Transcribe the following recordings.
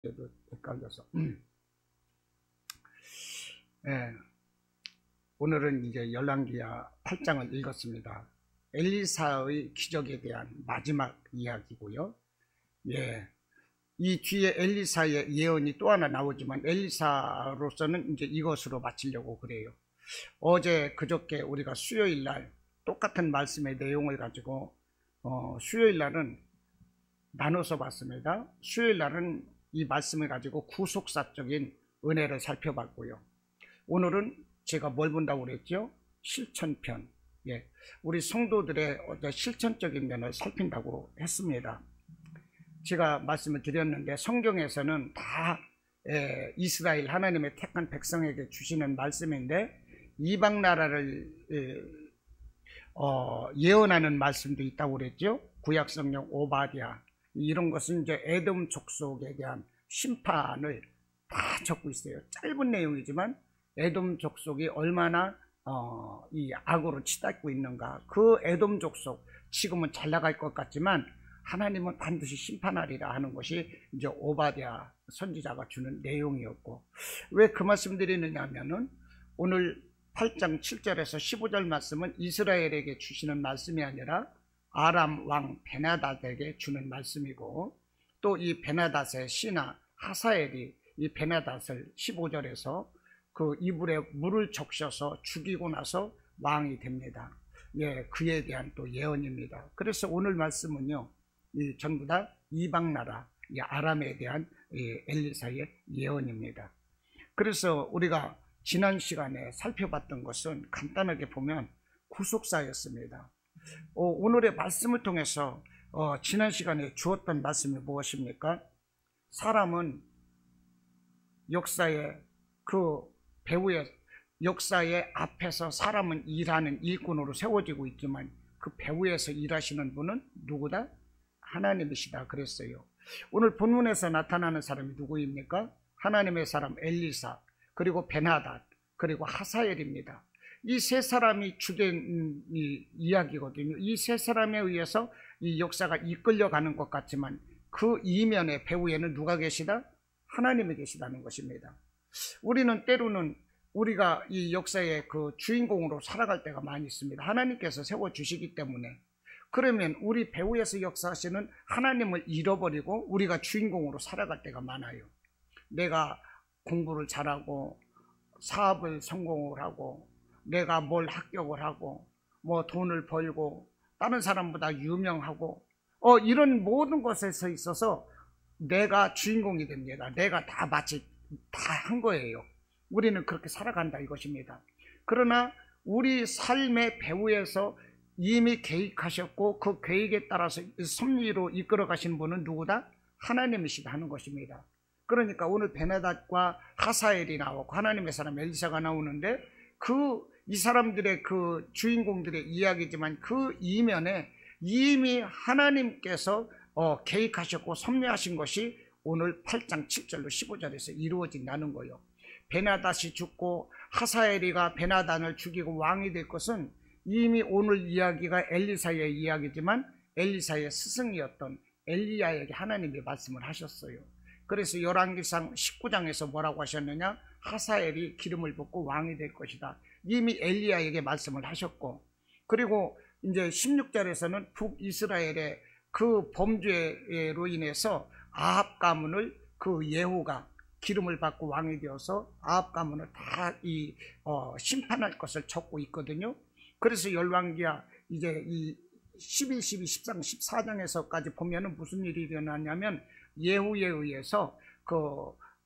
헷갈려서. 예, 오늘은 이제 열왕기하 8장을 읽었습니다. 엘리사의 기적에 대한 마지막 이야기고요. 예, 이 뒤에 엘리사의 예언이 또 하나 나오지만 엘리사로서는 이제 이것으로 마치려고 그래요. 어제 그저께 우리가 수요일 날 똑같은 말씀의 내용을 가지고 수요일 날은 나눠서 봤습니다. 수요일 날은 이 말씀을 가지고 구속사적인 은혜를 살펴봤고요. 오늘은 제가 뭘 본다고 그랬죠? 실천편. 예, 우리 성도들의 실천적인 면을 살핀다고 했습니다. 제가 말씀을 드렸는데 성경에서는 다 이스라엘 하나님의 택한 백성에게 주시는 말씀인데 이방 나라를 예언하는 말씀도 있다고 그랬죠. 구약 성경 오바댜 이런 것은 이제 에돔 족속에 대한 심판을 다 적고 있어요. 짧은 내용이지만 에돔 족속이 얼마나 이 악으로 치닫고 있는가. 그 에돔 족속 지금은 잘 나갈 것 같지만 하나님은 반드시 심판하리라 하는 것이 이제 오바댜 선지자가 주는 내용이었고, 왜 그 말씀 드리느냐 하면은 오늘 8장 7절에서 15절 말씀은 이스라엘에게 주시는 말씀이 아니라 아람 왕 베나닷에게 주는 말씀이고, 또 이 베나닷의 신하 하사엘이 이 베나닷을 15절에서 그 이불에 물을 적셔서 죽이고 나서 왕이 됩니다. 예, 그에 대한 또 예언입니다. 그래서 오늘 말씀은요, 이 전부 다 이방 나라, 이 아람에 대한 엘리사의 예언입니다. 그래서 우리가 지난 시간에 살펴봤던 것은 간단하게 보면 구속사였습니다. 오늘의 말씀을 통해서 지난 시간에 주었던 말씀이 무엇입니까? 사람은 역사의 그 배후에 역사의 앞에서 사람은 일하는 일꾼으로 세워지고 있지만 그 배후에서 일하시는 분은 누구다? 하나님이시다 그랬어요. 오늘 본문에서 나타나는 사람이 누구입니까? 하나님의 사람 엘리사, 그리고 베나닷, 그리고 하사엘입니다. 이 세 사람이 주된 이야기거든요. 이 세 사람에 의해서 이 역사가 이끌려가는 것 같지만 그 이면의 배후에는 누가 계시다? 하나님이 계시다는 것입니다. 우리는 때로는 우리가 이 역사의 그 주인공으로 살아갈 때가 많이 있습니다. 하나님께서 세워주시기 때문에. 그러면 우리 배후에서 역사하시는 하나님을 잃어버리고 우리가 주인공으로 살아갈 때가 많아요. 내가 공부를 잘하고 사업을 성공을 하고 내가 뭘 합격을 하고 뭐 돈을 벌고 다른 사람보다 유명하고 이런 모든 것에서 있어서 내가 주인공이 됩니다. 내가 다 마치 다 한 거예요. 우리는 그렇게 살아간다 이것입니다. 그러나 우리 삶의 배후에서 이미 계획하셨고 그 계획에 따라서 섭리로 이끌어 가신 분은 누구다? 하나님이시다 하는 것입니다. 그러니까 오늘 베나닷과 하사엘이 나오고 하나님의 사람 엘리사가 나오는데 이 사람들의 그 주인공들의 이야기지만 그 이면에 이미 하나님께서 계획하셨고 섭리하신 것이 오늘 8장 7절로 15절에서 이루어진다는 거예요. 베나닷이 죽고 하사엘이가 베나닷을 죽이고 왕이 될 것은 이미 오늘 이야기가 엘리사의 이야기지만 엘리사의 스승이었던 엘리야에게 하나님이 말씀을 하셨어요. 그래서 열왕기상 19장에서 뭐라고 하셨느냐? 하사엘이 기름을 붓고 왕이 될 것이다. 이미 엘리야에게 말씀을 하셨고, 그리고 이제 16절에서는 북이스라엘의 그 범죄로 인해서 아합 가문을 그 예후가 기름을 받고 왕이 되어서 아합 가문을 다 심판할 것을 적고 있거든요. 그래서 열왕기하 이제 이 11, 12, 13, 14장에서까지 보면은 무슨 일이 일어나냐면 예후에 의해서 그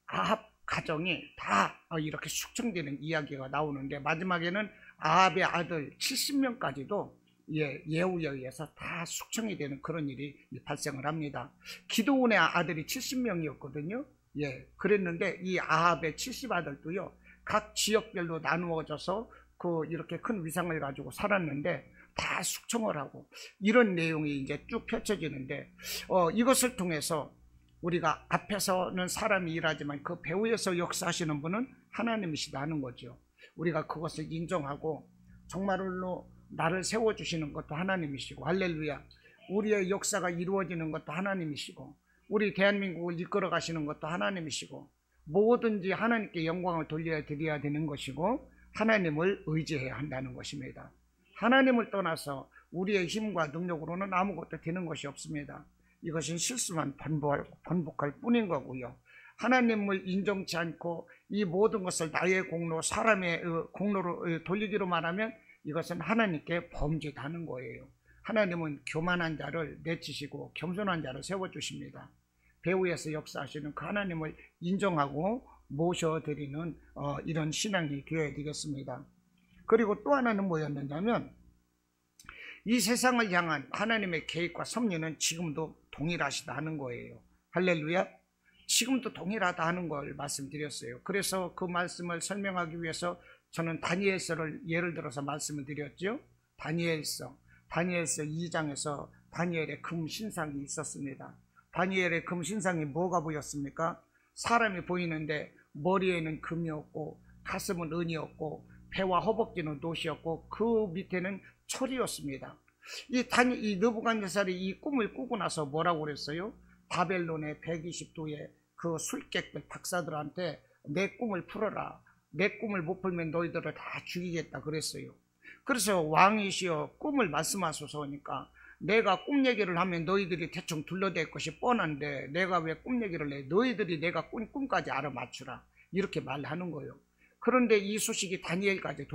아합 가정이 다 이렇게 숙청되는 이야기가 나오는데 마지막에는 아합의 아들 70명까지도 예후에 의해서 다 숙청이 되는 그런 일이 발생을 합니다. 기드온의 아들이 70명이었거든요. 예, 그랬는데 이 아합의 70아들도요 각 지역별로 나누어져서 이렇게 큰 위상을 가지고 살았는데 다 숙청을 하고 이런 내용이 이제 쭉 펼쳐지는데 이것을 통해서 우리가 앞에서는 사람이 일하지만 그 배후에서 역사하시는 분은 하나님이시다 하는 거죠. 우리가 그것을 인정하고 정말로 나를 세워주시는 것도 하나님이시고 할렐루야, 우리의 역사가 이루어지는 것도 하나님이시고 우리 대한민국을 이끌어 가시는 것도 하나님이시고, 뭐든지 하나님께 영광을 돌려드려야 되는 것이고, 하나님을 의지해야 한다는 것입니다. 하나님을 떠나서 우리의 힘과 능력으로는 아무것도 되는 것이 없습니다. 이것은 실수만 반복할 뿐인 거고요. 하나님을 인정치 않고 이 모든 것을 나의 공로, 사람의 공로로 돌리기로만 하면 이것은 하나님께 범죄하는 거예요. 하나님은 교만한 자를 내치시고 겸손한 자를 세워주십니다. 배후에서 역사하시는 그 하나님을 인정하고 모셔드리는 이런 신앙이 되어야 되겠습니다. 그리고 또 하나는 뭐였느냐면, 이 세상을 향한 하나님의 계획과 섭리는 지금도 동일하시다 하는 거예요. 할렐루야. 지금도 동일하다 하는 걸 말씀드렸어요. 그래서 그 말씀을 설명하기 위해서 저는 다니엘서를 예를 들어서 말씀을 드렸죠. 다니엘서 2장에서 다니엘의 금 신상이 있었습니다. 다니엘의 금 신상이 뭐가 보였습니까? 사람이 보이는데 머리에는 금이었고 가슴은 은이었고 배와 허벅지는 놋이었고 그 밑에는 철이었습니다. 이 느부갓네살이 이 꿈을 꾸고 나서 뭐라고 그랬어요? 바벨론의 120도의 그 술객들 박사들한테 내 꿈을 풀어라. 내 꿈을 못 풀면 너희들을 다 죽이겠다 그랬어요. 그래서 왕이시여 꿈을 말씀하소서 하니까, 내가 꿈 얘기를 하면 너희들이 대충 둘러댈 것이 뻔한데 내가 왜 꿈 얘기를 해? 너희들이 내가 꾼 꿈까지 알아맞추라. 이렇게 말하는 거예요. 그런데 이 소식이 다니엘까지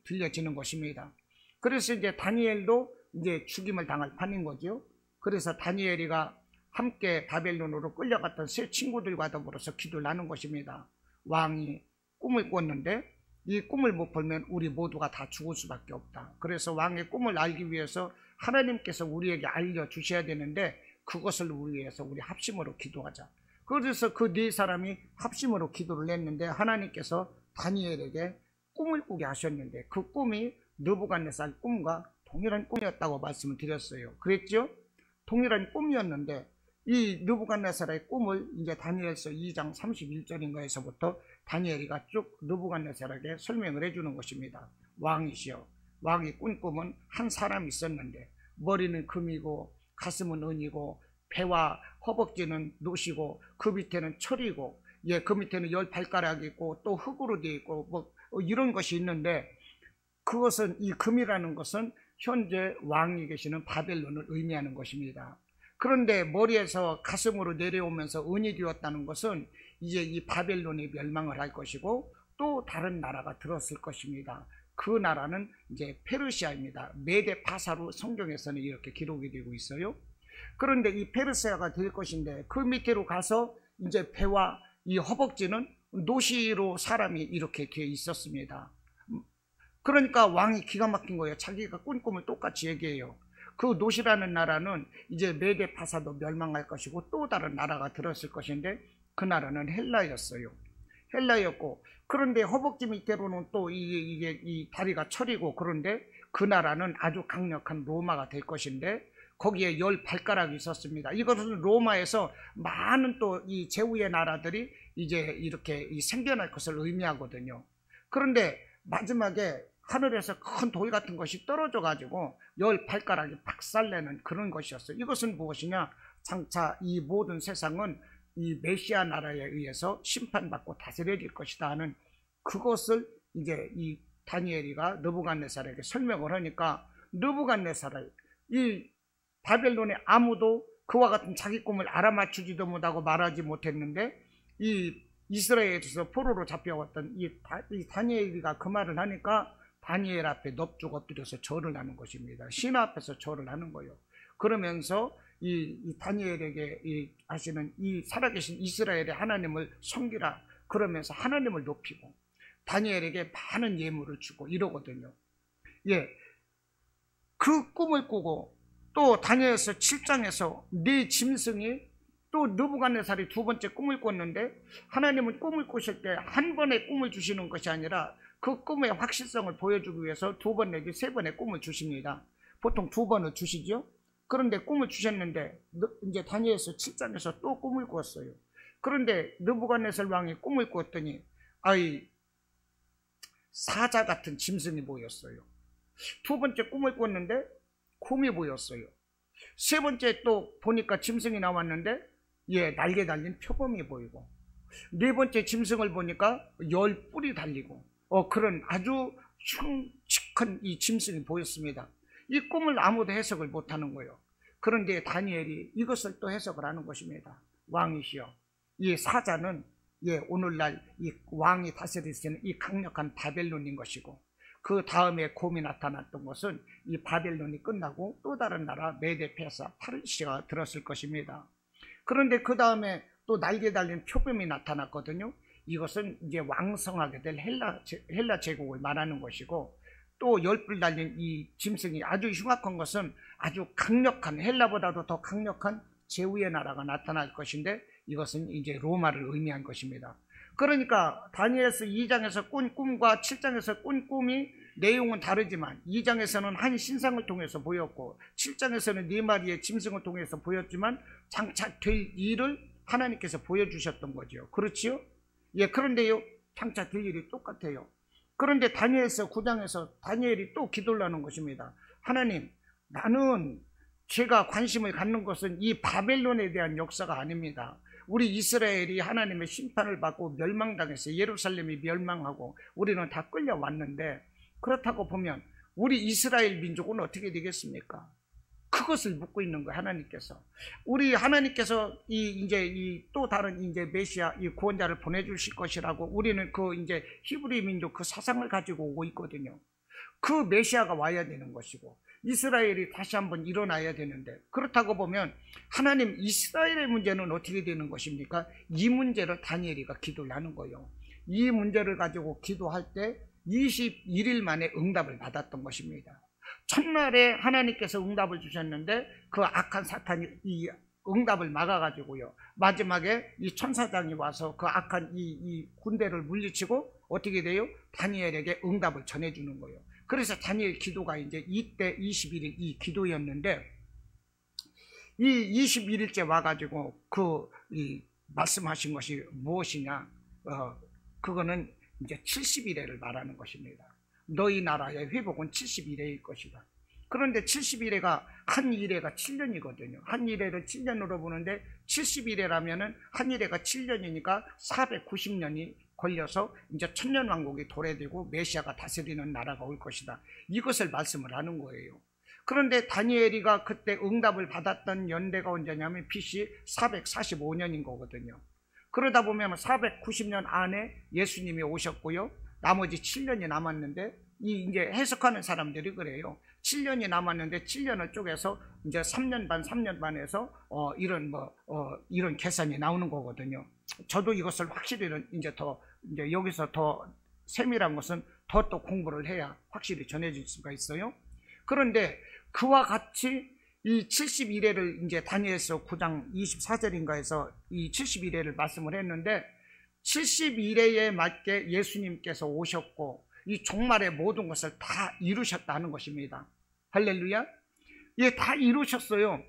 들려지는 것입니다. 그래서 이제 다니엘도 이제 죽임을 당할 판인 거죠. 그래서 다니엘이가 함께 바벨론으로 끌려갔던 세 친구들과 더불어서 기도를 하는 것입니다. 왕이 꿈을 꿨는데 이 꿈을 못 풀면 우리 모두가 다 죽을 수밖에 없다. 그래서 왕의 꿈을 알기 위해서 하나님께서 우리에게 알려주셔야 되는데 그것을 위해서 우리 합심으로 기도하자. 그래서 그 네 사람이 합심으로 기도를 했는데 하나님께서 다니엘에게 꿈을 꾸게 하셨는데 그 꿈이 느부갓네살 꿈과 동일한 꿈이었다고 말씀을 드렸어요. 그랬죠? 동일한 꿈이었는데 이 느부갓네살의 꿈을 이제 다니엘서 2장 31절인가에서부터 다니엘이가 쭉 느부갓네살에게 설명을 해주는 것입니다. 왕이시여, 왕이 꾼 꿈은 한 사람이 있었는데 머리는 금이고 가슴은 은이고 배와 허벅지는 놋이고 그 밑에는 철이고 그 밑에는 10발가락이 있고 또 흙으로 되어 있고 뭐 이런 것이 있는데, 그것은 이 금이라는 것은 현재 왕이 계시는 바벨론을 의미하는 것입니다. 그런데 머리에서 가슴으로 내려오면서 은이 되었다는 것은 이제 이 바벨론이 멸망을 할 것이고 또 다른 나라가 들었을 것입니다. 그 나라는 이제 페르시아입니다. 메데 파사로 성경에서는 이렇게 기록이 되고 있어요. 그런데 이 페르시아가 될 것인데 그 밑으로 가서 이제 배와 이 허벅지는 노시로 사람이 이렇게 되어 있었습니다. 그러니까 왕이 기가 막힌 거예요. 자기가 꾼 꿈을 똑같이 얘기해요. 그 노시라는 나라는 이제 메데 파사도 멸망할 것이고 또 다른 나라가 들었을 것인데 그 나라는 헬라였어요. 헬라였고, 그런데 허벅지 밑으로는 또 이 다리가 철이고, 그런데 그 나라는 아주 강력한 로마가 될 것인데 거기에 10발가락이 있었습니다. 이것은 로마에서 많은 또 이 제후의 나라들이 이제 이렇게 생겨날 것을 의미하거든요. 그런데 마지막에 하늘에서 큰 돌 같은 것이 떨어져 가지고 10발가락이 박살내는 그런 것이었어요. 이것은 무엇이냐? 장차 이 모든 세상은 이 메시아 나라에 의해서 심판받고 다스려질 것이다 하는 그것을 이제 이 다니엘이가 느부갓네살에게 설명을 하니까, 느부갓네살을 이 바벨론에 아무도 그와 같은 자기 꿈을 알아맞추지도 못하고 말하지 못했는데 이 이스라엘에서 포로로 잡혀왔던 이 다니엘이가 그 말을 하니까 다니엘 앞에 넙죽 엎드려서 절을 하는 것입니다. 신 앞에서 절을 하는 거예요. 그러면서 이 다니엘에게 하시는 이 살아계신 이스라엘의 하나님을 섬기라 그러면서 하나님을 높이고 다니엘에게 많은 예물을 주고 이러거든요. 그 꿈을 꾸고 또 다니엘서 7장에서 네 짐승이 또 느부갓네살이 두 번째 꿈을 꿨는데, 하나님은 꿈을 꾸실 때 한 번의 꿈을 주시는 것이 아니라 그 꿈의 확실성을 보여주기 위해서 두 번 내지 세 번의 꿈을 주십니다. 보통 두 번을 주시죠. 그런데 꿈을 주셨는데 이제 다니엘서 7장에서 또 꿈을 꾸었어요. 그런데 느부갓네살 왕이 꿈을 꾸었더니 사자 같은 짐승이 보였어요. 두 번째 꿈을 꿨는데 곰이 보였어요. 세 번째 또 보니까 짐승이 나왔는데 예, 날개 달린 표범이 보이고, 네 번째 짐승을 보니까 10뿔이 달리고, 그런 아주 흉측한 이 짐승이 보였습니다. 이 꿈을 아무도 해석을 못하는 거예요. 그런데 다니엘이 이것을 또 해석을 하는 것입니다. 왕이시여, 이 사자는 오늘날 이 왕이 다스리시는 이 강력한 바벨론인 것이고, 그 다음에 곰이 나타났던 것은 이 바벨론이 끝나고 또 다른 나라 메데 페르시아 파르시아가 들었을 것입니다. 그런데 그 다음에 또 날개 달린 표범이 나타났거든요. 이것은 이제 왕성하게 될 헬라 제국을 말하는 것이고, 또 10뿔 달린 이 짐승이 아주 흉악한 것은 아주 강력한, 헬라보다도 더 강력한 제후의 나라가 나타날 것인데, 이것은 이제 로마를 의미한 것입니다. 그러니까 다니엘서 2장에서 꾼 꿈과 7장에서 꾼 꿈이 내용은 다르지만, 2장에서는 한 신상을 통해서 보였고 7장에서는 4마리의 짐승을 통해서 보였지만 장차 될 일을 하나님께서 보여주셨던 거죠. 그렇지요? 예, 그런데요, 장차 될 일이 똑같아요. 그런데 다니엘서 9장에서 다니엘이 또 기도를 하는 것입니다. 하나님, 나는 제가 관심을 갖는 것은 이 바벨론에 대한 역사가 아닙니다. 우리 이스라엘이 하나님의 심판을 받고 멸망당해서 예루살렘이 멸망하고 우리는 다 끌려왔는데, 그렇다고 보면 우리 이스라엘 민족은 어떻게 되겠습니까? 그것을 묻고 있는 거예요, 하나님께서. 우리 하나님께서 이제 또 다른 이제 메시아, 이 구원자를 보내주실 것이라고 우리는 그 이제 히브리 민족 그 사상을 가지고 오고 있거든요. 그 메시아가 와야 되는 것이고, 이스라엘이 다시 한번 일어나야 되는데, 그렇다고 보면 하나님 이스라엘의 문제는 어떻게 되는 것입니까? 이 문제를 다니엘이가 기도를 하는 거예요. 이 문제를 가지고 기도할 때 21일 만에 응답을 받았던 것입니다. 첫날에 하나님께서 응답을 주셨는데 그 악한 사탄이 이 응답을 막아가지고요, 마지막에 이 천사장이 와서 그 악한 이 군대를 물리치고 어떻게 돼요? 다니엘에게 응답을 전해주는 거예요. 그래서 다니엘 기도가 이제 이때 21일 이 기도였는데, 이 21일째 와가지고 이 말씀하신 것이 무엇이냐? 그거는 이제 70일에를 말하는 것입니다. 너희 나라의 회복은 70일에일 것이다. 그런데 70일에가 한 일회가 7년이거든요. 한 일회를 7년으로 보는데 70일에라면은 한 일회가 7년이니까 490년이 걸려서 이제 천년왕국이 도래되고 메시아가 다스리는 나라가 올 것이다. 이것을 말씀을 하는 거예요. 그런데 다니엘이가 그때 응답을 받았던 연대가 언제냐면 BC 445년인 거거든요. 그러다 보면 490년 안에 예수님이 오셨고요, 나머지 7년이 남았는데, 이제 해석하는 사람들이 그래요. 7년이 남았는데 7년을 쪼개서 이제 3년 반 해서 이런 계산이 나오는 거거든요. 저도 이것을 확실히 이제 여기서 더 세밀한 것은 더 또 공부를 해야 확실히 전해질 수가 있어요. 그런데 그와 같이 이 71회를 이제 다니엘서 9장 24절인가에서 이 71회를 말씀을 했는데, 71회에 맞게 예수님께서 오셨고 이 종말의 모든 것을 다 이루셨다는 것입니다. 할렐루야. 예, 다 이루셨어요.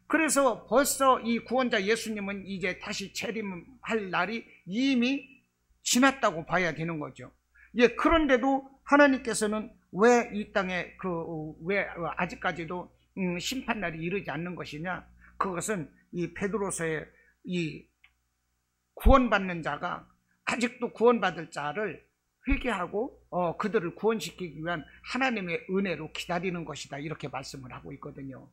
그래서 벌써 이 구원자 예수님은 이제 다시 재림할 날이 이미 지났다고 봐야 되는 거죠. 예, 그런데도 하나님께서는 왜 이 땅에 왜 아직까지도 심판날이 이르지 않는 것이냐? 그것은 이 베드로서의 이 구원받는 자가 아직도 구원받을 자를 회개하고 그들을 구원시키기 위한 하나님의 은혜로 기다리는 것이다, 이렇게 말씀을 하고 있거든요.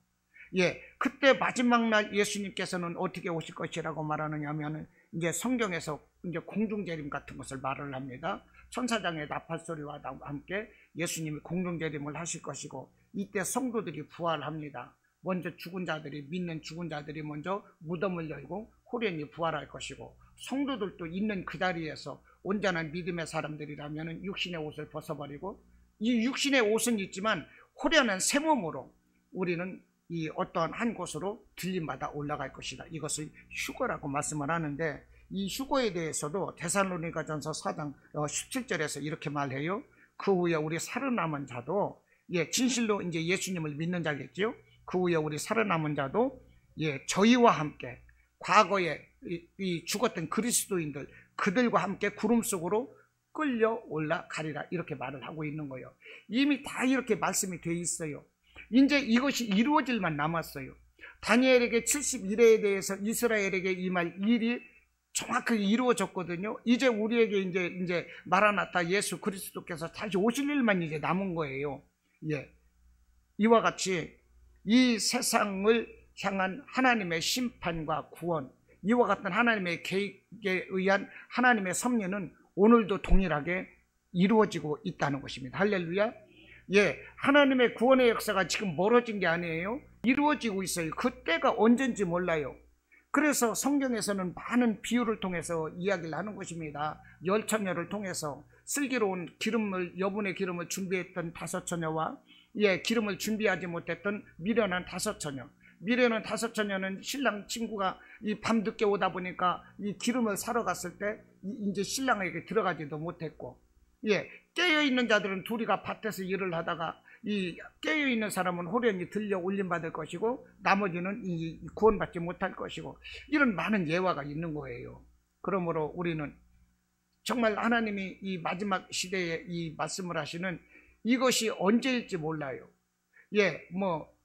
예, 그때 마지막 날 예수님께서는 어떻게 오실 것이라고 말하느냐 하면은 이제 성경에서 이제 공중재림 같은 것을 말을 합니다. 천사장의 나팔소리와 함께 예수님이 공중재림을 하실 것이고, 이때 성도들이 부활합니다. 먼저 믿는 죽은 자들이 먼저 무덤을 열고 호련히 부활할 것이고, 성도들도 있는 그 자리에서 온전한 믿음의 사람들이라면 육신의 옷을 벗어버리고, 이 육신의 옷은 있지만 호련한 새 몸으로 우리는 이 어떠한 한 곳으로 들림받아 올라갈 것이다. 이것을 휴거라고 말씀을 하는데, 이 휴거에 대해서도 데살로니가전서 4장 17절에서 이렇게 말해요. 그 후에 우리 살아남은 자도, 진실로 이제 예수님을 믿는 자겠지요. 그 후에 우리 살아남은 자도 저희와 함께 과거에 이 죽었던 그리스도인들, 그들과 함께 구름 속으로 끌려 올라가리라, 이렇게 말을 하고 있는 거예요. 이미 다 이렇게 말씀이 되어 있어요. 이제 이것이 이루어질만 남았어요. 다니엘에게 70일에 대해서 이스라엘에게 임할 일이 정확하게 이루어졌거든요. 이제 우리에게 이제 마라나타 예수 그리스도께서 다시 오실 일만 이제 남은 거예요. 예. 이와 같이 이 세상을 향한 하나님의 심판과 구원, 이와 같은 하나님의 계획에 의한 하나님의 섭리는 오늘도 동일하게 이루어지고 있다는 것입니다. 할렐루야. 예, 하나님의 구원의 역사가 지금 멀어진 게 아니에요. 이루어지고 있어요. 그때가 언젠지 몰라요. 그래서 성경에서는 많은 비유를 통해서 이야기를 하는 것입니다. 열처녀를 통해서 슬기로운 기름을, 여분의 기름을 준비했던 5처녀와 기름을 준비하지 못했던 미련한 5처녀. 미련한 5처녀는 신랑 친구가 이 밤늦게 오다 보니까 이 기름을 사러 갔을 때 이제 신랑에게 들어가지도 못했고, 깨어있는 자들은 둘이가 밭에서 일을 하다가 이 깨어있는 사람은 호련히 들려 올림받을 것이고 나머지는 이 구원받지 못할 것이고, 이런 많은 예화가 있는 거예요. 그러므로 우리는 정말 하나님이 이 마지막 시대에 이 말씀을 하시는 이것이 언제일지 몰라요.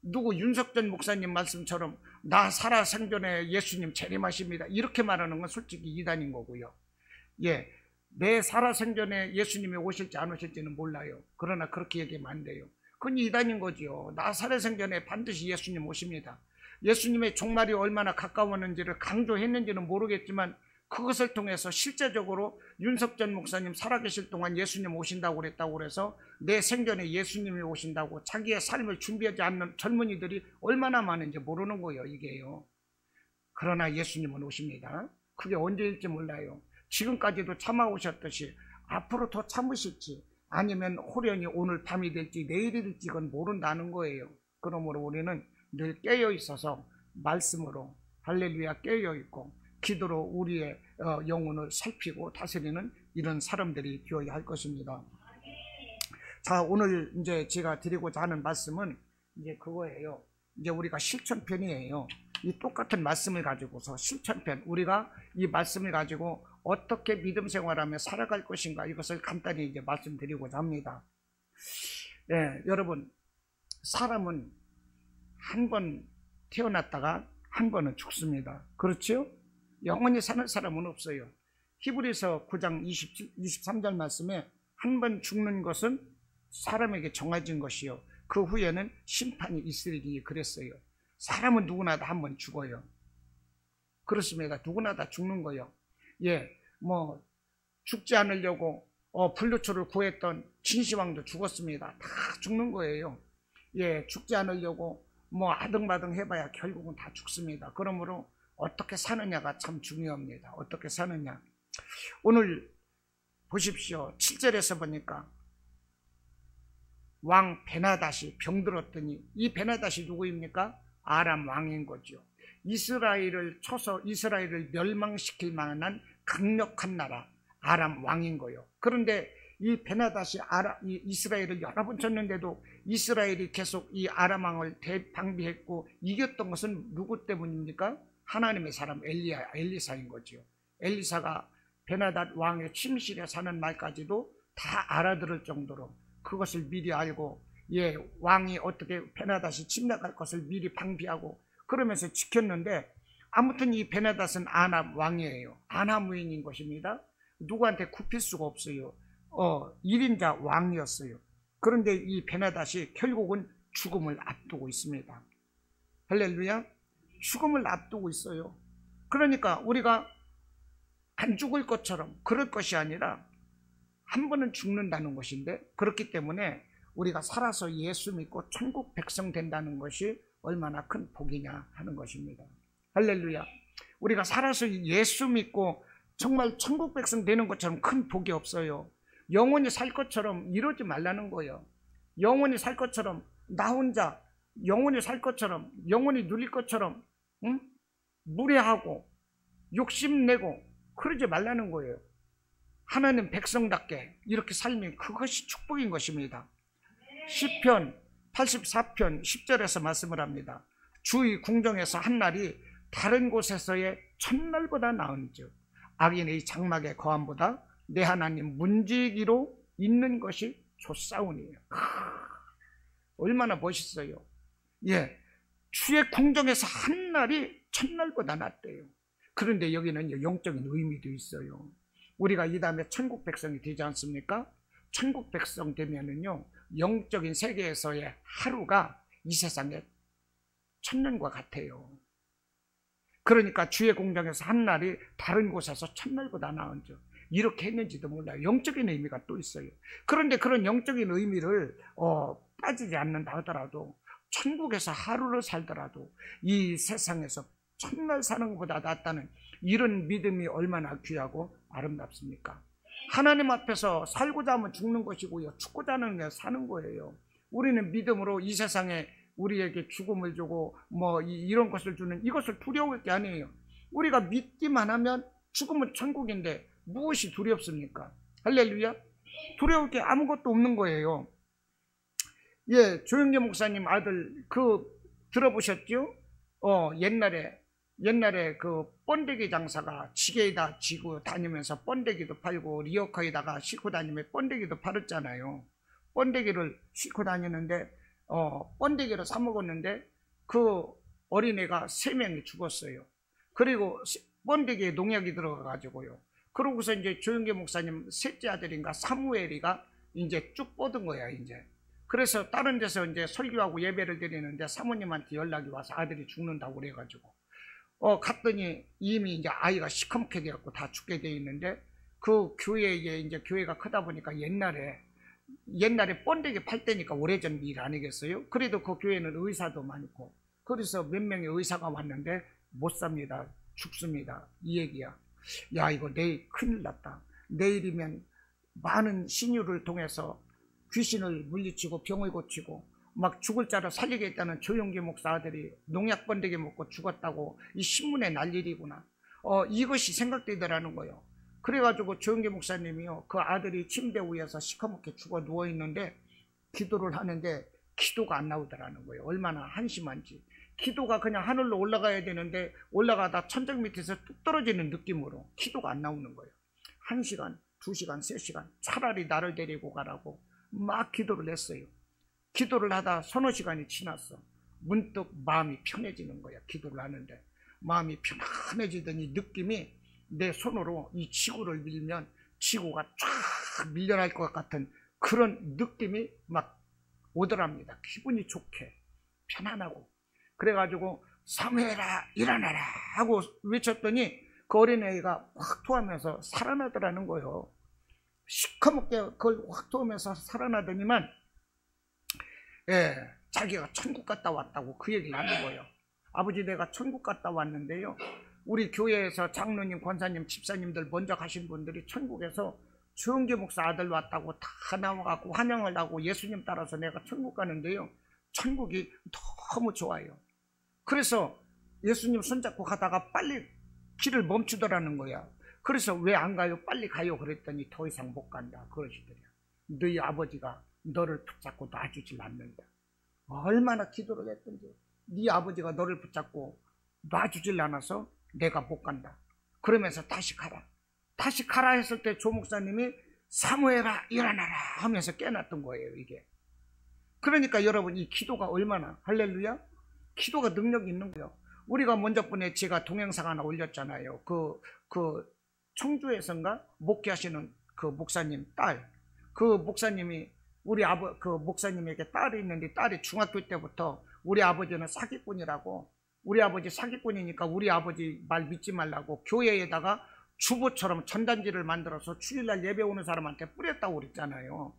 누구 윤석전 목사님 말씀처럼 나 살아생전에 예수님 재림하십니다 이렇게 말하는 건 솔직히 이단인 거고요. 내 살아생전에 예수님이 오실지 안 오실지는 몰라요. 그러나 그렇게 얘기하면 안 돼요. 그건 이단인 거죠. 나 살아생전에 반드시 예수님 오십니다. 예수님의 종말이 얼마나 가까웠는지를 강조했는지는 모르겠지만 그것을 통해서 실제적으로 윤석전 목사님 살아계실 동안 예수님 오신다고 그랬다고 그래서 내 생전에 예수님이 오신다고 자기의 삶을 준비하지 않는 젊은이들이 얼마나 많은지 모르는 거예요, 이게요. 그러나 예수님은 오십니다. 그게 언제일지 몰라요. 지금까지도 참아오셨듯이 앞으로 더 참으실지 아니면 호련히 오늘 밤이 될지 내일이 될지 그건 모른다는 거예요. 그러므로 우리는 늘 깨어 있어서 말씀으로 할렐루야 깨어 있고 기도로 우리의 영혼을 살피고 다스리는 이런 사람들이 되어야 할 것입니다. 자, 오늘 이제 제가 드리고자 하는 말씀은 이제 그거예요. 이제 우리가 실천편이에요. 이 똑같은 말씀을 가지고서 실천편, 우리가 이 말씀을 가지고 어떻게 믿음 생활하며 살아갈 것인가, 이것을 간단히 이제 말씀드리고자 합니다. 여러분, 사람은 한 번 태어났다가 한 번은 죽습니다. 그렇죠? 영원히 사는 사람은 없어요. 히브리서 9장 23절 말씀에 한 번 죽는 것은 사람에게 정해진 것이요 그 후에는 심판이 있으리니 그랬어요. 사람은 누구나 다 한 번 죽어요. 그렇습니다. 누구나 다 죽는 거예요. 죽지 않으려고 블루초를 구했던 진시황도 죽었습니다. 다 죽는 거예요. 죽지 않으려고 아등바등 해봐야 결국은 다 죽습니다. 그러므로 어떻게 사느냐가 참 중요합니다. 어떻게 사느냐. 오늘 보십시오. 7절에서 보니까 왕 베나닷이 병들었더니, 이 베나닷이 누구입니까? 아람 왕인 거죠. 이스라엘을 쳐서 이스라엘을 멸망시킬 만한 강력한 나라 아람 왕인 거예요. 그런데 이 베나닷이 이스라엘을 여러 번 쳤는데도 이스라엘이 계속 이 아람 왕을 대방비했고 이겼던 것은 누구 때문입니까? 하나님의 사람 엘리사인 거죠. 엘리사가 베나닷 왕의 침실에 사는 말까지도 다 알아들을 정도로 그것을 미리 알고 왕이 어떻게 베나닷이 침략할 것을 미리 방비하고 그러면서 지켰는데, 아무튼 이 베나닷은 아람 왕이에요. 아나무인인 것입니다. 누구한테 굽힐 수가 없어요. 1인자 왕이었어요. 그런데 이 베나닷이 결국은 죽음을 앞두고 있습니다. 할렐루야. 죽음을 앞두고 있어요. 그러니까 우리가 안 죽을 것처럼 그럴 것이 아니라 한 번은 죽는다는 것인데, 그렇기 때문에 우리가 살아서 예수 믿고 천국 백성 된다는 것이 얼마나 큰 복이냐 하는 것입니다. 할렐루야. 우리가 살아서 예수 믿고 정말 천국 백성 되는 것처럼 큰 복이 없어요. 영원히 살 것처럼 이러지 말라는 거예요. 영원히 살 것처럼 나 혼자 영원히 살 것처럼 영원히 누릴 것처럼 무례하고 욕심내고 그러지 말라는 거예요. 하나님 백성답게 이렇게 살면 그것이 축복인 것입니다. 시편 84편 10절에서 말씀을 합니다. 주의 궁정에서 한 날이 다른 곳에서의 첫날보다 나은즉 악인의 장막의 거함보다 내 하나님 문지기로 있는 것이 좋사오니. 얼마나 멋있어요. 주의 궁정에서 한 날이 첫날보다 낫대요. 그런데 여기는 영적인 의미도 있어요. 우리가 이 다음에 천국 백성이 되지 않습니까? 천국 백성 되면은요, 영적인 세계에서의 하루가 이 세상의 천년과 같아요. 그러니까 주의 공정에서 한 날이 다른 곳에서 첫날보다 나은 줄, 이렇게 했는지도 몰라요. 영적인 의미가 또 있어요. 그런데 그런 영적인 의미를 빠지지 않는다 하더라도, 천국에서 하루를 살더라도 이 세상에서 첫날 사는 것보다 낫다는 이런 믿음이 얼마나 귀하고 아름답습니까? 하나님 앞에서 살고자 하면 죽는 것이고요, 죽고자 하는 게 사는 거예요. 우리는 믿음으로 이 세상에 우리에게 죽음을 주고 이런 것을 주는 이것을 두려울 게 아니에요. 우리가 믿기만 하면 죽음은 천국인데 무엇이 두렵습니까? 할렐루야. 두려울 게 아무것도 없는 거예요. 예, 조영재 목사님 아들 들어보셨죠? 옛날에 그 번데기 장사가 지게에다 지고 다니면서 번데기도 팔고 리어카에다가 싣고 다니며 번데기도 팔았잖아요. 번데기를 싣고 다니는데 번데기를 사 먹었는데 그 어린애가 3명이 죽었어요. 그리고 번데기에 농약이 들어가 가지고요. 그러고서 이제 조영재 목사님 셋째 아들인가 사무엘이가 이제 쭉 뻗은 거야, 이제. 그래서 다른 데서 이제 설교하고 예배를 드리는데 사모님한테 연락이 와서 아들이 죽는다고 그래가지고 갔더니 이미 이제 아이가 시커멓게 되었고 다 죽게 돼 있는데, 그 교회에 이제 교회가 크다 보니까 옛날에 번데기 팔 때니까 오래전 일 아니겠어요? 그래도 그 교회는 의사도 많고, 그래서 몇 명의 의사가 왔는데 못 삽니다, 죽습니다, 이 얘기야. 야, 이거 내일 큰일 났다. 내일이면 많은 신유를 통해서 귀신을 물리치고 병을 고치고 막 죽을 자를 살리겠다는 조영기 목사 아들이 농약 번데기 먹고 죽었다고 이 신문에 날 일이구나. 이것이 생각되더라는 거예요. 그래가지고 조영기 목사님이요, 그 아들이 침대 위에서 시커멓게 죽어 누워있는데 기도를 하는데 기도가 안 나오더라는 거예요. 얼마나 한심한지. 기도가 그냥 하늘로 올라가야 되는데 올라가다 천장 밑에서 뚝 떨어지는 느낌으로 기도가 안 나오는 거예요. 1시간, 2시간, 3시간 차라리 나를 데리고 가라고 막 기도를 했어요. 기도를 하다 서너 시간이 지났어. 문득 마음이 편해지는 거야. 기도를 하는데 마음이 편안해지더니 느낌이 내 손으로 이 지구를 밀면 지구가 쫙 밀려날 것 같은 그런 느낌이 막 오더랍니다. 기분이 좋게 편안하고. 그래가지고 사무엘아 일어나라 하고 외쳤더니 그 어린애가 확 토하면서 살아나더라는 거예요. 시커멓게 그걸 확 토하면서 살아나더니만 자기가 천국 갔다 왔다고 그 얘기를 하는 거예요. 아버지, 내가 천국 갔다 왔는데요, 우리 교회에서 장로님, 권사님, 집사님들 먼저 가신 분들이 천국에서 조영재 목사 아들 왔다고 다 나와갖고 환영을 하고 예수님 따라서 내가 천국 가는데요, 천국이 너무 좋아요. 그래서 예수님 손잡고 가다가 빨리 길을 멈추더라는 거야. 그래서 왜 안 가요? 빨리 가요. 그랬더니 더 이상 못 간다 그러시더래요. 너희 아버지가 너를 붙잡고 놔주질 않는다. 얼마나 기도를 했던지. 네 아버지가 너를 붙잡고 놔주질 않아서 내가 못 간다. 그러면서 다시 가라. 다시 가라 했을 때 조 목사님이 사무엘아 일어나라 하면서 깨놨던 거예요, 이게. 그러니까 여러분, 이 기도가 얼마나, 할렐루야, 기도가 능력이 있는 거예요. 우리가 먼저번에 제가 동영상 하나 올렸잖아요. 그 청주에선가 목회하시는 그 목사님 딸, 그 목사님이 그 목사님에게 딸이 있는데 딸이 중학교 때부터 우리 아버지는 사기꾼이라고, 우리 아버지 사기꾼이니까 우리 아버지 말 믿지 말라고 교회에다가 주보처럼 전단지를 만들어서 주일날 예배 오는 사람한테 뿌렸다고 그랬잖아요.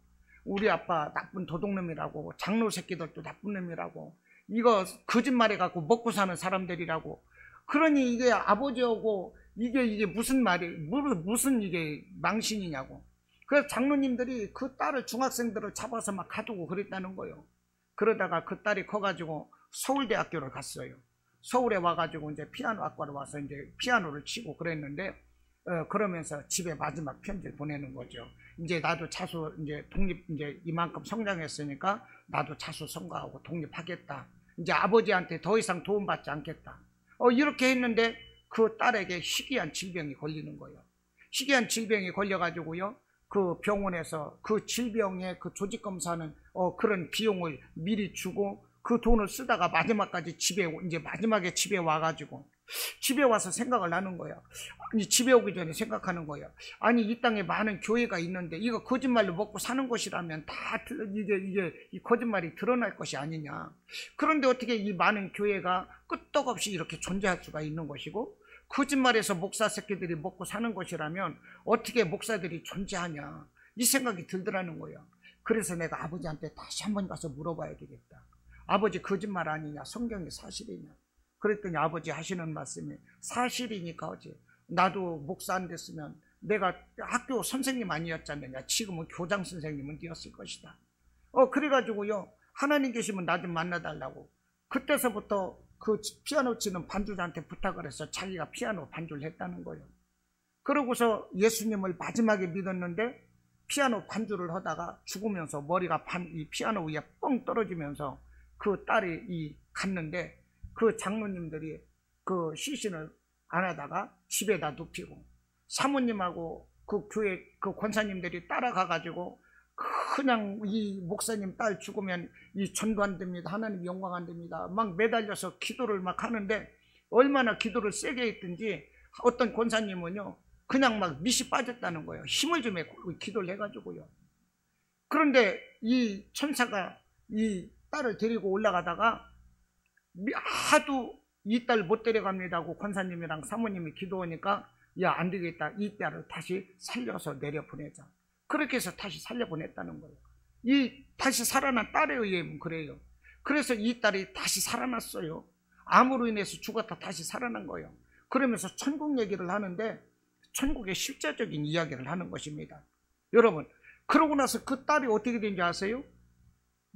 우리 아빠 나쁜 도둑놈이라고, 장로 새끼들도 나쁜 놈이라고, 이거 거짓말해갖고 먹고 사는 사람들이라고. 그러니 이게 아버지하고 이게 무슨 말이, 무슨 이게 망신이냐고. 그래서 장로님들이 그 딸을, 중학생들을 잡아서 막 가두고 그랬다는 거예요. 그러다가 그 딸이 커가지고 서울대학교를 갔어요. 서울에 와가지고 이제 피아노 학과로 와서 이제 피아노를 치고 그랬는데, 그러면서 집에 마지막 편지를 보내는 거죠. 이제 나도 자수, 이제 독립, 이제 이만큼 성장했으니까 나도 자수 성가하고 독립하겠다. 이제 아버지한테 더 이상 도움받지 않겠다. 이렇게 했는데 그 딸에게 희귀한 질병이 걸리는 거예요. 희귀한 질병이 걸려가지고요, 그 병원에서 그 질병의 그 조직검사는 그런 비용을 미리 주고, 그 돈을 쓰다가 마지막까지 이제 마지막에 집에 와가지고 집에 와서 생각을 하는 거야. 아니, 집에 오기 전에 생각하는 거야. 아니, 이 땅에 많은 교회가 있는데 이거 거짓말로 먹고 사는 것이라면 다 이게 이 거짓말이 드러날 것이 아니냐. 그런데 어떻게 이 많은 교회가 끄떡없이 이렇게 존재할 수가 있는 것이고, 거짓말에서 목사 새끼들이 먹고 사는 것이라면 어떻게 목사들이 존재하냐, 이 생각이 들더라는 거야. 그래서 내가 아버지한테 다시 한번 가서 물어봐야 되겠다. 아버지, 거짓말 아니냐, 성경이 사실이냐. 그랬더니 아버지 하시는 말씀이 사실이니까 어제 나도 목사 안 됐으면 내가 학교 선생님 아니었잖느냐, 지금은 교장 선생님은 되었을 것이다. 그래가지고요, 하나님 계시면 나 좀 만나달라고 그때서부터 그 피아노 치는 반주자한테 부탁을 해서 자기가 피아노 반주를 했다는 거예요. 그러고서 예수님을 마지막에 믿었는데 피아노 반주를 하다가 죽으면서 머리가 이 피아노 위에 뻥 떨어지면서 그 딸이 갔는데, 그 장로님들이 그 시신을 안 하다가 집에다 눕히고, 사모님하고 그 교회 그 권사님들이 따라가가지고 그냥 이 목사님 딸 죽으면 이 전도 안 됩니다, 하나님 영광 안 됩니다, 막 매달려서 기도를 막 하는데, 얼마나 기도를 세게 했든지 어떤 권사님은요 그냥 막 밑이 빠졌다는 거예요. 힘을 좀 해 기도를 해가지고요. 그런데 이 천사가 이 딸을 데리고 올라가다가 하도 이 딸 못 데려갑니다 하고 권사님이랑 사모님이 기도하니까, 야, 안 되겠다, 이 딸을 다시 살려서 내려보내자. 그렇게 해서 다시 살려보냈다는 거예요. 이 다시 살아난 딸에 의하면 그래요. 그래서 이 딸이 다시 살아났어요. 암으로 인해서 죽었다 다시 살아난 거예요. 그러면서 천국 얘기를 하는데 천국의 실제적인 이야기를 하는 것입니다. 여러분, 그러고 나서 그 딸이 어떻게 된지 아세요?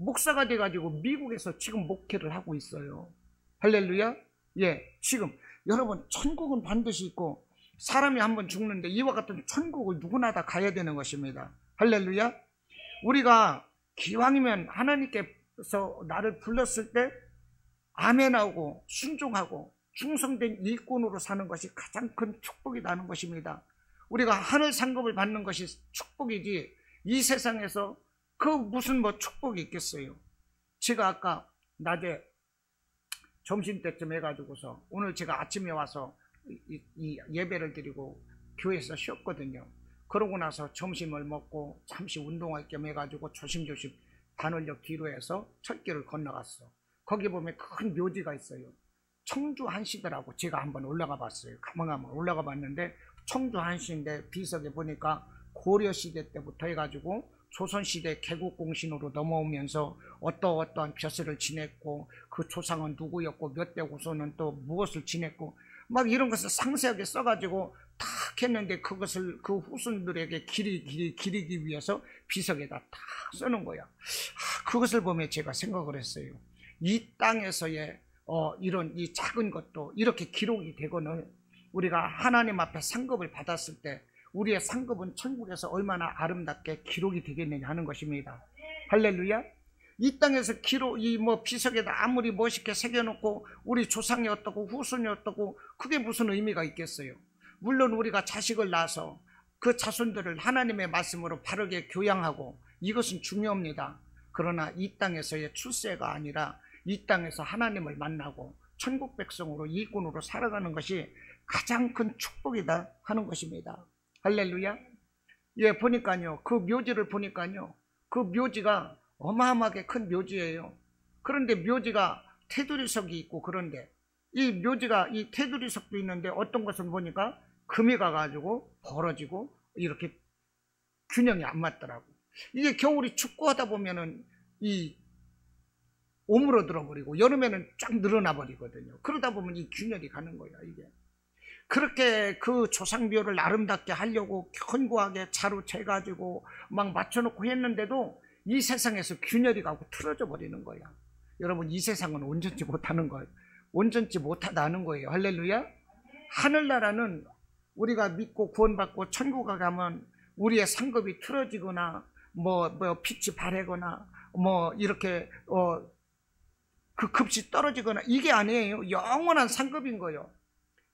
목사가 돼가지고 미국에서 지금 목회를 하고 있어요. 할렐루야. 예, 지금 여러분, 천국은 반드시 있고 사람이 한번 죽는데 이와 같은 천국을 누구나 다 가야 되는 것입니다. 할렐루야. 우리가 기왕이면 하나님께서 나를 불렀을 때 아멘하고 순종하고 충성된 일꾼으로 사는 것이 가장 큰 축복이라는 것입니다. 우리가 하늘 상급을 받는 것이 축복이지 이 세상에서 그 무슨 축복이 있겠어요. 제가 아까 낮에 점심때쯤 해가지고서 오늘 제가 아침에 와서 이 예배를 드리고 교회에서 쉬었거든요. 그러고 나서 점심을 먹고 잠시 운동할 겸 해가지고 조심조심 반월역 뒤로 해서 철길을 건너갔어. 거기 보면 큰 묘지가 있어요. 청주 한시더라고. 제가 한번 올라가 봤어요. 가만가만 올라가 봤는데 청주 한시인데 비석에 보니까 고려시대 때부터 해가지고 조선시대 개국공신으로 넘어오면서 어떠한 벼슬을 지냈고 그 조상은 누구였고 몇 대 후손은 또 무엇을 지냈고 막 이런 것을 상세하게 써가지고 탁 했는데, 그것을 그 후손들에게 기리기 위해서 비석에다 탁 써놓은 거야. 그것을 보면 제가 생각을 했어요. 이 땅에서의 이런 이 작은 것도 이렇게 기록이 되거늘 우리가 하나님 앞에 상급을 받았을 때 우리의 상급은 천국에서 얼마나 아름답게 기록이 되겠느냐 하는 것입니다. 할렐루야. 이 땅에서 이 비석에다 아무리 멋있게 새겨놓고 우리 조상이 어떻고 후손이 어떻고 그게 무슨 의미가 있겠어요. 물론 우리가 자식을 낳아서 그 자손들을 하나님의 말씀으로 바르게 교양하고 이것은 중요합니다. 그러나 이 땅에서의 출세가 아니라 이 땅에서 하나님을 만나고 천국 백성으로 일꾼으로 살아가는 것이 가장 큰 축복이다 하는 것입니다. 할렐루야. 예, 보니까요, 그 묘지를 보니까요, 그 묘지가 어마어마하게 큰 묘지예요. 그런데 묘지가 테두리석이 있고, 그런데 이 묘지가 이 테두리석도 있는데 어떤 것을 보니까 금이 가가지고 벌어지고 이렇게 균형이 안 맞더라고. 이게 겨울이 춥고 하다 보면은 이 오므러들어 버리고 여름에는 쫙 늘어나 버리거든요. 그러다 보면 이 균열이 가는 거야. 이게 그렇게 그 조상묘를 아름답게 하려고 견고하게 자루 재가지고 막 맞춰놓고 했는데도 이 세상에서 균열이 가고 틀어져 버리는 거야. 여러분, 이 세상은 온전치 못하는 거예요. 온전치 못하다는 거예요. 할렐루야. 하늘나라는 우리가 믿고 구원받고 천국에 가면 우리의 상급이 틀어지거나 빛이 바래거나 이렇게 그 급이 떨어지거나 이게 아니에요. 영원한 상급인 거예요.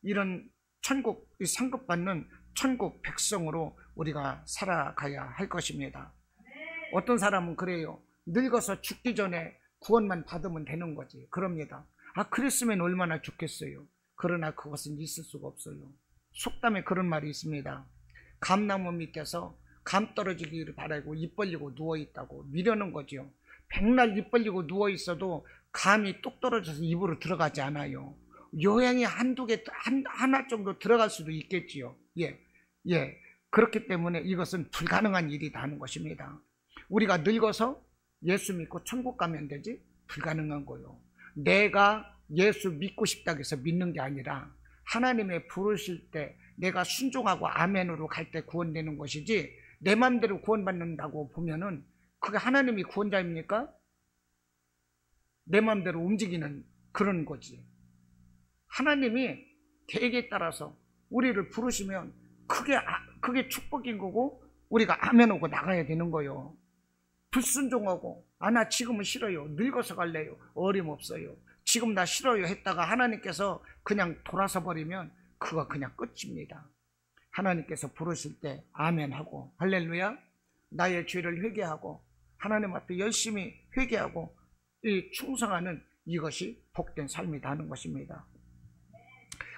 이런 천국, 이 상급 받는 천국 백성으로 우리가 살아가야 할 것입니다. 어떤 사람은 그래요. 늙어서 죽기 전에 구원만 받으면 되는 거지. 그럽니다. 그랬으면 얼마나 좋겠어요. 그러나 그것은 있을 수가 없어요. 속담에 그런 말이 있습니다. 감나무 밑에서 감 떨어지기를 바라고 입 벌리고 누워있다고 미려는 거죠. 백날 입 벌리고 누워있어도 감이 뚝 떨어져서 입으로 들어가지 않아요. 요양이 한두 개, 하나 정도 들어갈 수도 있겠지요. 예. 그렇기 때문에 이것은 불가능한 일이다 하는 것입니다. 우리가 늙어서 예수 믿고 천국 가면 되지? 불가능한 거요. 내가 예수 믿고 싶다고 해서 믿는 게 아니라 하나님의 부르실 때 내가 순종하고 아멘으로 갈 때 구원되는 것이지, 내 마음대로 구원받는다고 보면은 그게 하나님이 구원자입니까? 내 마음대로 움직이는 그런 거지. 하나님이 계획에 따라서 우리를 부르시면 그게 축복인 거고 우리가 아멘하고 나가야 되는 거요. 불순종하고 나 지금은 싫어요, 늙어서 갈래요, 어림없어요, 지금 나 싫어요 했다가 하나님께서 그냥 돌아서 버리면 그거 그냥 끝입니다. 하나님께서 부르실 때 아멘하고 할렐루야, 나의 죄를 회개하고 하나님 앞에 열심히 회개하고 이 충성하는 이것이 복된 삶이다 하는 것입니다.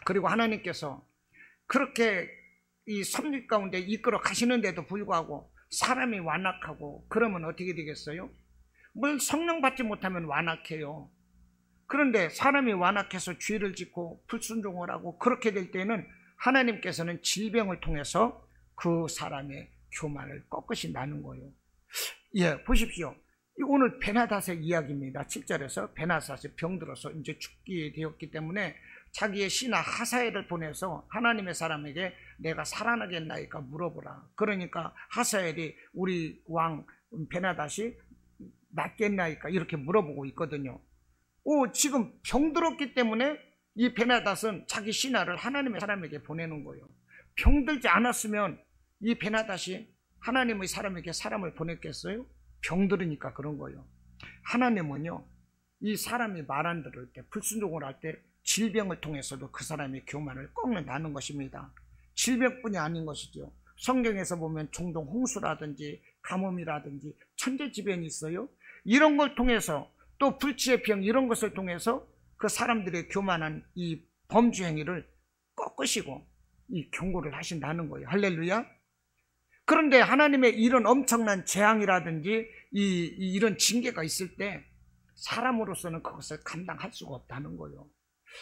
그리고 하나님께서 그렇게 이 섭리 가운데 이끌어 가시는데도 불구하고 사람이 완악하고 그러면 어떻게 되겠어요? 뭘 성령 받지 못하면 완악해요. 그런데 사람이 완악해서 죄를 짓고 불순종을 하고 그렇게 될 때는 하나님께서는 질병을 통해서 그 사람의 교만을 꺾으신다는 거예요. 보십시오. 오늘 베나닷의 이야기입니다. 7절에서 베나닷이 병들어서 이제 죽게 되었기 때문에 자기의 신하 하사엘을 보내서 하나님의 사람에게 내가 살아나겠나이까 물어보라. 그러니까 하사엘이 우리 왕 베나닷이 낫겠나이까 이렇게 물어보고 있거든요. 지금 병들었기 때문에 이 베나닷은 자기 신하를 하나님의 사람에게 보내는 거예요. 병들지 않았으면 이 베나닷이 하나님의 사람에게 사람을 보냈겠어요? 병들으니까 그런 거예요. 하나님은요, 이 사람이 말 안 들을 때, 불순종을 할 때 질병을 통해서도 그 사람의 교만을 꺾는다는 것입니다. 질병뿐이 아닌 것이죠. 성경에서 보면 종종 홍수라든지 가뭄이라든지 천재지변이 있어요. 이런 걸 통해서 또 불치의 병 이런 것을 통해서 그 사람들의 교만한 이 범죄 행위를 꺾으시고 이 경고를 하신다는 거예요. 할렐루야. 그런데 하나님의 이런 엄청난 재앙이라든지 이런 징계가 있을 때 사람으로서는 그것을 감당할 수가 없다는 거예요.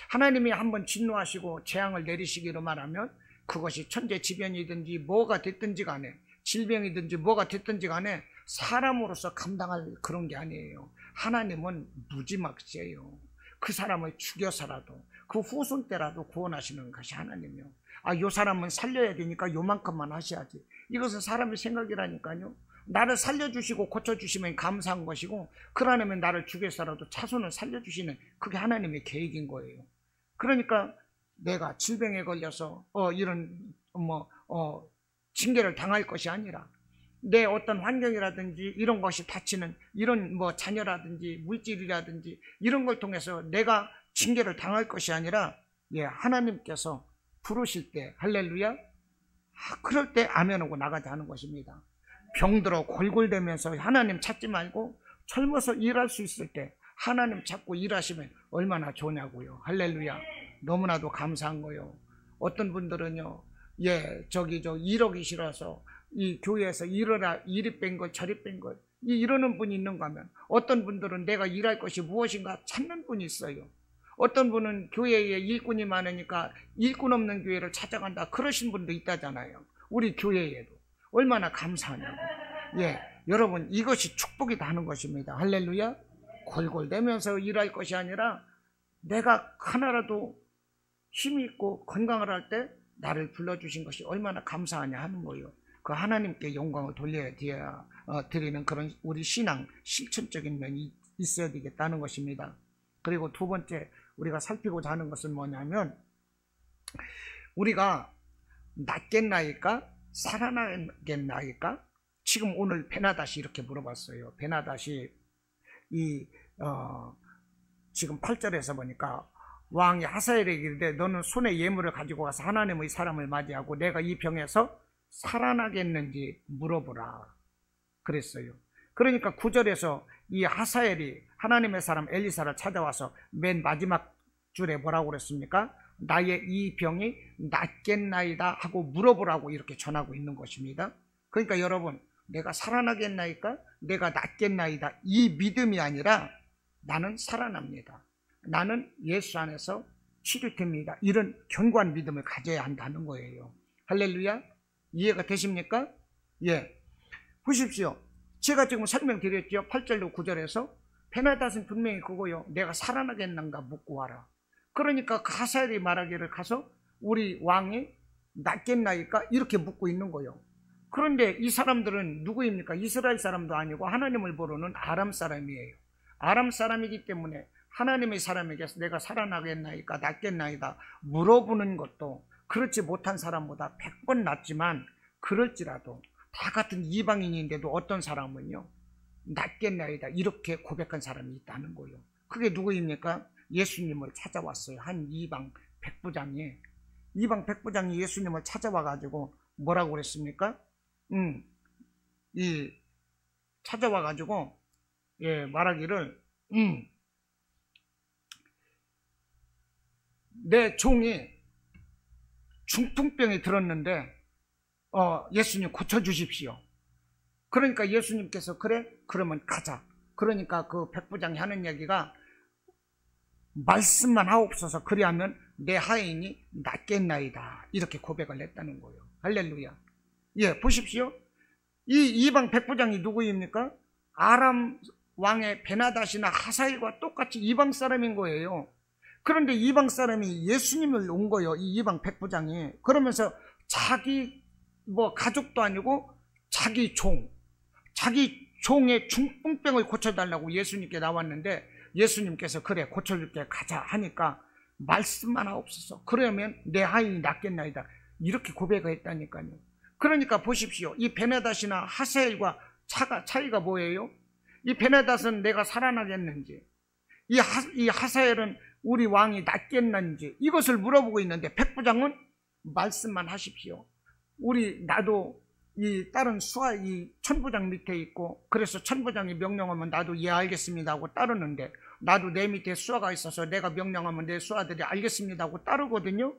하나님이 한번 진노하시고 재앙을 내리시기로 말하면 그것이 천재지변이든지 뭐가 됐든지 간에 질병이든지 뭐가 됐든지 간에 사람으로서 감당할 그런 게 아니에요. 하나님은 무지막지예요. 그 사람을 죽여서라도 그 후손 때라도 구원하시는 것이 하나님이요. 요 사람은 살려야 되니까 요만큼만 하셔야지. 이것은 사람의 생각이라니까요. 나를 살려주시고 고쳐주시면 감사한 것이고, 그러려면 나를 죽여서라도 자손을 살려주시는 그게 하나님의 계획인 거예요. 그러니까 내가 질병에 걸려서 이런 징계를 당할 것이 아니라 내 어떤 환경이라든지 이런 것이 닥치는 이런 자녀라든지 물질이라든지 이런 걸 통해서 내가 징계를 당할 것이 아니라 하나님께서 부르실 때 할렐루야, 그럴 때 아멘하고 나가자 하는 것입니다. 병들어 골골대면서 하나님 찾지 말고 젊어서 일할 수 있을 때 하나님 찾고 일하시면 얼마나 좋냐고요. 할렐루야. 너무나도 감사한 거요. 어떤 분들은요, 저기 1억이 싫어서 이 교회에서 이리 뺀 걸 저리 뺀 걸 이러는 분이 있는가 하면, 어떤 분들은 내가 일할 것이 무엇인가 찾는 분이 있어요. 어떤 분은 교회에 일꾼이 많으니까 일꾼 없는 교회를 찾아간다 그러신 분도 있다잖아요. 우리 교회에도 얼마나 감사하냐고. 여러분, 이것이 축복이다 하는 것입니다. 할렐루야. 골골대면서 일할 것이 아니라 내가 하나라도 힘이 있고 건강을 할 때 나를 불러주신 것이 얼마나 감사하냐 하는 거예요. 그 하나님께 영광을 드리는 그런 우리 신앙 실천적인 면이 있어야 되겠다는 것입니다. 그리고 두 번째 우리가 살피고자 하는 것은 뭐냐면, 우리가 낫겠나이까 살아나겠나이까? 지금 오늘 베나닷이 이렇게 물어봤어요. 베나닷이 지금 8절에서 보니까 왕이 하사엘에게 이르되 너는 손에 예물을 가지고 가서 하나님의 사람을 맞이하고 내가 이 병에서 살아나겠는지 물어보라 그랬어요. 그러니까 9절에서 이 하사엘이 하나님의 사람 엘리사를 찾아와서 맨 마지막 줄에 뭐라고 그랬습니까? 나의 이 병이 낫겠나이다 하고 물어보라고 이렇게 전하고 있는 것입니다. 그러니까 여러분, 내가 살아나겠나이까? 내가 낫겠나이다. 이 믿음이 아니라 나는 살아납니다. 나는 예수 안에서 치료됩니다. 이런 견고한 믿음을 가져야 한다는 거예요. 할렐루야. 이해가 되십니까? 예. 보십시오. 제가 지금 설명드렸죠. 8절로 9절에서 베나닷은 분명히 그거요. 내가 살아나겠는가 묻고 와라. 그러니까 하사엘이 말하기를 가서 우리 왕이 낫겠나이까? 이렇게 묻고 있는 거예요. 그런데 이 사람들은 누구입니까? 이스라엘 사람도 아니고 하나님을 모르는 아람 사람이에요. 아람 사람이기 때문에 하나님의 사람에게 내가 살아나겠나이까 낫겠나이다 물어보는 것도 그렇지 못한 사람보다 100번 낫지만, 그럴지라도 다 같은 이방인인데도 어떤 사람은요 낫겠나이다 이렇게 고백한 사람이 있다는 거예요. 그게 누구입니까? 예수님을 찾아왔어요. 한 이방 백부장이 예수님을 찾아와 가지고 뭐라고 그랬습니까? 찾아와 가지고 말하기를 내 종이 중풍병이 들었는데 예수님 고쳐주십시오. 그러니까 예수님께서 그래? 그러면 가자. 그러니까 그 백부장이 하는 얘기가 말씀만 하옵소서. 그리하면 내 하인이 낫겠나이다. 이렇게 고백을 했다는 거예요. 할렐루야. 예, 보십시오. 이 이방 백부장이 누구입니까? 아람 왕의 베나닷이나 하사엘과 똑같이 이방 사람인 거예요. 그런데 이방 사람이 예수님을 온 거예요. 이 이방 백부장이. 그러면서 자기 가족도 아니고 자기 종의 중풍병을 고쳐달라고 예수님께 나왔는데, 예수님께서 그래 고쳐줄게 가자 하니까 말씀만 하옵소서. 그러면 내 하인이 낫겠나이다. 이렇게 고백을 했다니까요. 그러니까 보십시오. 이 베나닷이나 하사엘과 차이가 뭐예요? 이 베나닷은 내가 살아나겠는지, 이 하사엘은 우리 왕이 낫겠는지 이것을 물어보고 있는데, 백부장은 말씀만 하십시오. 나도 이 다른 이 천부장 밑에 있고, 그래서 천부장이 명령하면 나도 예 알겠습니다 하고 따르는데, 나도 내 밑에 수하가 있어서 내가 명령하면 내 수하들이 알겠습니다 하고 따르거든요.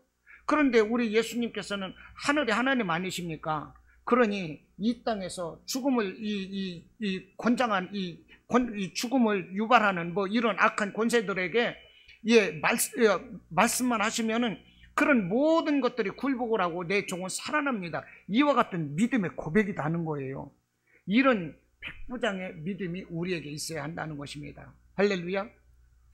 그런데 우리 예수님께서는 하늘의 하나님 아니십니까? 그러니 이 땅에서 죽음을 권장한 이 죽음을 유발하는 이런 악한 권세들에게 말씀만 하시면은 그런 모든 것들이 굴복을 하고 내 종은 살아납니다. 이와 같은 믿음의 고백이 나는 거예요. 이런 백부장의 믿음이 우리에게 있어야 한다는 것입니다. 할렐루야.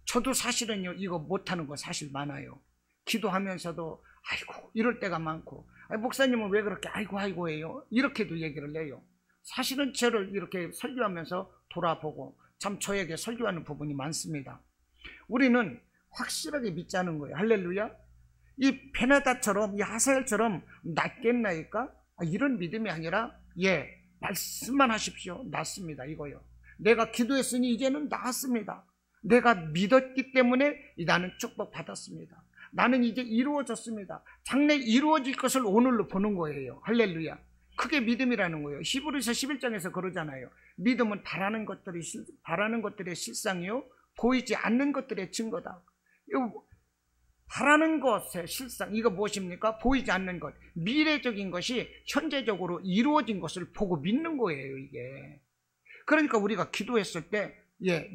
저도 사실은요 이거 못하는 거 사실 많아요. 기도하면서도 아이고 이럴 때가 많고, 목사님은 왜 그렇게 아이고 해요? 이렇게도 얘기를 해요. 사실은 저를 이렇게 설교하면서 돌아보고 참 저에게 설교하는 부분이 많습니다. 우리는 확실하게 믿자는 거예요. 할렐루야. 이 베나닷처럼 이 하사엘처럼 낫겠나이까? 이런 믿음이 아니라 말씀만 하십시오. 낫습니다 이거요. 내가 기도했으니 이제는 나았습니다. 내가 믿었기 때문에 나는 축복받았습니다. 나는 이제 이루어졌습니다. 장래 이루어질 것을 오늘로 보는 거예요. 할렐루야. 그게 믿음이라는 거예요. 히브리서 11장에서 그러잖아요. 믿음은 바라는 것들의 실상이요 보이지 않는 것들의 증거다. 바라는 것의 실상, 이거 무엇입니까? 보이지 않는 것, 미래적인 것이 현재적으로 이루어진 것을 보고 믿는 거예요, 이게. 그러니까 우리가 기도했을 때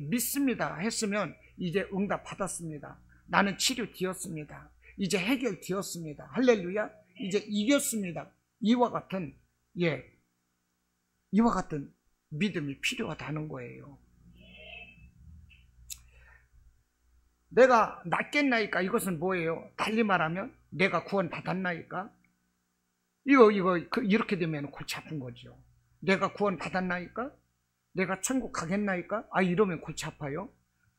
믿습니다 했으면 이제 응답 받았습니다. 나는 치료되었습니다. 이제 해결되었습니다. 할렐루야. 이제 이겼습니다. 이와 같은 믿음이 필요하다는 거예요. 내가 낫겠나이까? 이것은 뭐예요? 달리 말하면 내가 구원 받았나이까? 이렇게 되면 골치 아픈 거죠. 내가 구원 받았나이까? 내가 천국 가겠나이까? 이러면 골치 아파요.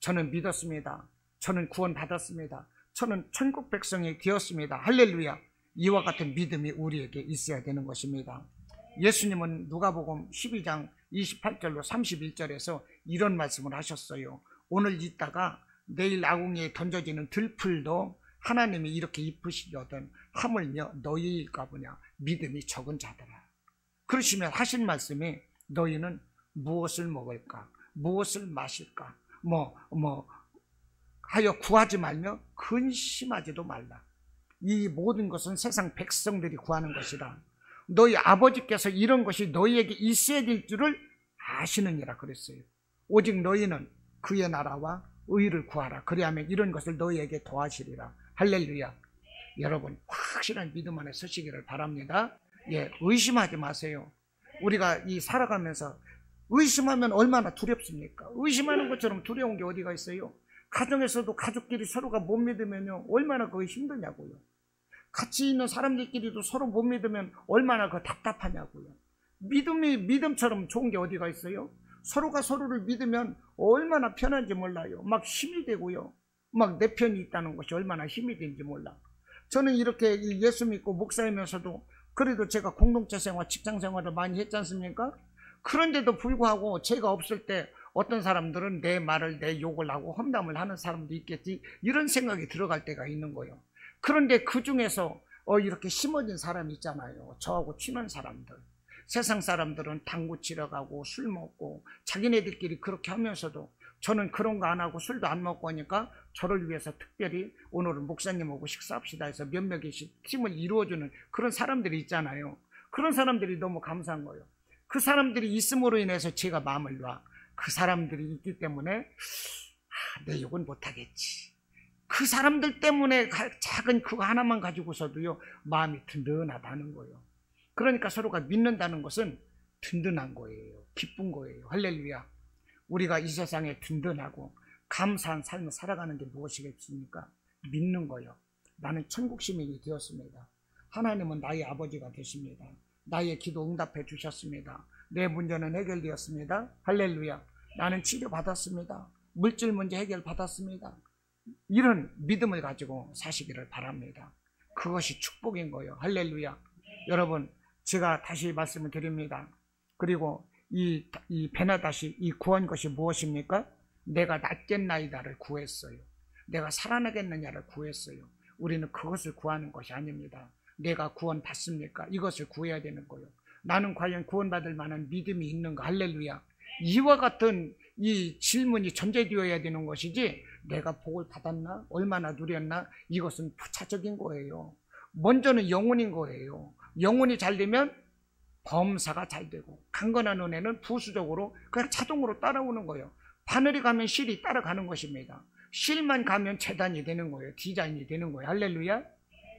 저는 믿었습니다. 저는 구원 받았습니다. 저는 천국 백성이 되었습니다. 할렐루야. 이와 같은 믿음이 우리에게 있어야 되는 것입니다. 예수님은 누가복음 12장 28절로 31절에서 이런 말씀을 하셨어요. 오늘 있다가 내일 아궁이에 던져지는 들풀도 하나님이 이렇게 입으시거든 하물며 너희일까 보냐 믿음이 적은 자들아. 그러시면 하신 말씀이 너희는 무엇을 먹을까, 무엇을 마실까, 하여 구하지 말며 근심하지도 말라. 이 모든 것은 세상 백성들이 구하는 것이라. 너희 아버지께서 이런 것이 너희에게 있어야 될 줄을 아시느니라 그랬어요. 오직 너희는 그의 나라와 의를 구하라. 그리하면 이런 것을 너희에게 더하시리라. 할렐루야. 여러분, 확실한 믿음 안에 서시기를 바랍니다. 의심하지 마세요. 우리가 이 살아가면서 의심하면 얼마나 두렵습니까? 의심하는 것처럼 두려운 게 어디가 있어요? 가정에서도 가족끼리 서로가 못 믿으면요, 얼마나 그거 힘드냐고요. 같이 있는 사람들끼리도 서로 못 믿으면 얼마나 그 답답하냐고요. 믿음처럼 좋은 게 어디가 있어요? 서로가 서로를 믿으면 얼마나 편한지 몰라요. 막 힘이 되고요. 막 내 편이 있다는 것이 얼마나 힘이 되는지 몰라. 저는 이렇게 예수 믿고 목사이면서도 그래도 제가 공동체 생활, 직장 생활을 많이 했지 않습니까? 그런데도 불구하고 제가 없을 때 어떤 사람들은 내 말을, 내 욕을 하고 험담을 하는 사람도 있겠지, 이런 생각이 들어갈 때가 있는 거예요. 그런데 그 중에서 이렇게 심어진 사람이 있잖아요. 저하고 친한 사람들. 세상 사람들은 당구 치러 가고 술 먹고 자기네들끼리 그렇게 하면서도 저는 그런 거 안 하고 술도 안 먹고 하니까 저를 위해서 특별히 오늘은 목사님하고 식사합시다 해서 몇몇 개씩 팀을 이루어주는 그런 사람들이 있잖아요. 그런 사람들이 너무 감사한 거예요. 그 사람들이 있음으로 인해서 제가 마음을 놔. 그 사람들이 있기 때문에 내 욕은 못하겠지. 그 사람들 때문에 작은 그거 하나만 가지고서도요, 마음이 든든하다는 거예요. 그러니까 서로가 믿는다는 것은 든든한 거예요. 기쁜 거예요. 할렐루야. 우리가 이 세상에 든든하고 감사한 삶을 살아가는 게 무엇이겠습니까? 믿는 거예요. 나는 천국 시민이 되었습니다. 하나님은 나의 아버지가 되십니다. 나의 기도 응답해 주셨습니다. 내 문제는 해결되었습니다. 할렐루야. 나는 치료받았습니다. 물질 문제 해결받았습니다. 이런 믿음을 가지고 사시기를 바랍니다. 그것이 축복인 거예요. 할렐루야. 여러분, 제가 다시 말씀을 드립니다. 그리고 이 베나다시, 이 구한 것이 무엇입니까? 내가 낫겠나이다를 구했어요. 내가 살아나겠느냐를 구했어요. 우리는 그것을 구하는 것이 아닙니다. 내가 구원 받습니까? 이것을 구해야 되는 거예요. 나는 과연 구원받을 만한 믿음이 있는가? 할렐루야. 이와 같은 이 질문이 전제되어야 되는 것이지, 내가 복을 받았나? 얼마나 누렸나? 이것은 부차적인 거예요. 먼저는 영혼인 거예요. 영혼이 잘 되면 범사가 잘 되고, 강건한 은혜는 부수적으로 그냥 자동으로 따라오는 거예요. 바늘이 가면 실이 따라가는 것입니다. 실만 가면 재단이 되는 거예요. 디자인이 되는 거예요. 할렐루야.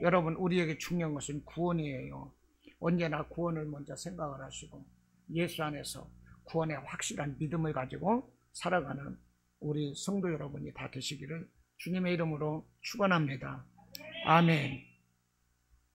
여러분, 우리에게 중요한 것은 구원이에요. 언제나 구원을 먼저 생각을 하시고 예수 안에서 구원의 확실한 믿음을 가지고 살아가는 우리 성도 여러분이 다 되시기를 주님의 이름으로 축원합니다. 아멘.